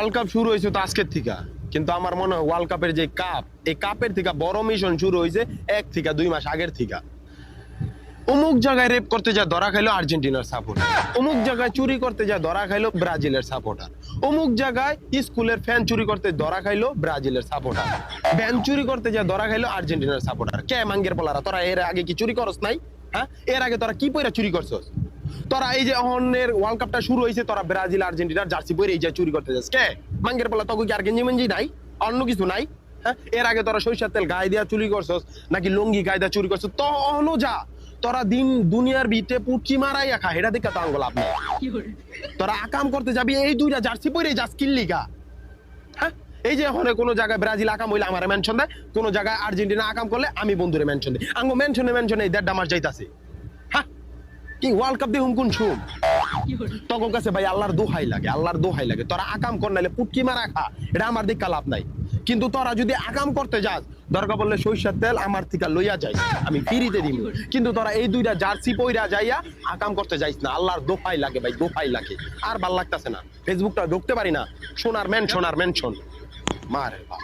World cup শুরু হয়েছে তো আজকের থেকে, কিন্তু আমার মনে হয় ওয়ার্ল্ড কাপের যে কাপ, এই কাপের থেকে বড় মিশন শুরু হয়েছে 1 থেকে 2 মাস আগের থেকে। অমুক জায়গায় রেপ করতে যা ধরা খাইলো আর্জেন্টিনার সাপোর্টার, অমুক জায়গায় চুরি করতে যা ধরা খাইলো ব্রাজিলের সাপোর্টার, অমুক জায়গায় স্কুলের ফ্যান চুরি করতে ধরা খাইলো ব্রাজিলের সাপোর্টার, ভ্যান চুরি করতে যা ধরা খাইলো আর্জেন্টিনার সাপোর্টার। কে মাঙ্গের পোলারা, তোরা এর আগে কি চুরি করস নাই? হ্যাঁ, এর আগে তোরা কি পয়রা চুরি করছস? তোরা এই যে অন্যের ওয়ার্ল্ড কাপটা শুরু হয়েছে, তোরা ব্রাজিল আর্জেন্টিনার জার্সি পরে এই যে চুরি করতে যাস। কে মাঙ্গের পোলা, তোকে কি আর গেঞ্জি মেঞ্জি নাই, অন্য কিছু নাই? হ্যাঁ, এর আগে তোরা সরিষার তেল গায়ে দিয়া চুরি করছস নাকি লুঙ্গি গায়ে দিয়া চুরি করছস? তো অনো যা, তোরা দিন দুনিয়ার ভিতরে পুচি মারাইয়া খা, এটা দেখা তো আঙ্গুল আপনি। তোরা আকাম করতে যাবি এই দুইটা জার্সি পরে যাস কিল্লিগা? হ্যাঁ, এই যে এখন কোনো জায়গায় ব্রাজিল আকাম হইলে আমার মেনশন দেয়, কোন জায়গায় আর্জেন্টিনা আকাম করলে আমি বন্ধুরে মেনশন দিই। আঙ্গো মেনশনে এই 1.5 মাস যাইতাছে। হ্যাঁ, কি ওয়ার্ল্ড কাপ দিয়ে হুমকুন শুম তখন কাছে ভাই আল্লাহর দোহাই লাগে, আল্লাহর দোহাই লাগে। তোরা আকাম কর নাইলে পুটকি মারা খা, এটা আমার দিক লাভ নাই। কিন্তু তোরা যদি আকাম করতে যাস, দরকার বললে সরিষার তেল আমার থেকে লইয়া যাই, আমি ফিরিতে দিব। কিন্তু তোরা এই দুইটা জার্সি পইরা যাইয়া আকাম করতে যাইস না, আল্লাহর দোহাই লাগে ভাই, দোহাই লাগে। আর ভাল লাগতাছে না, ফেসবুকটা ঢুকতে পারি না। সোনার মেনশন মারে বাপ।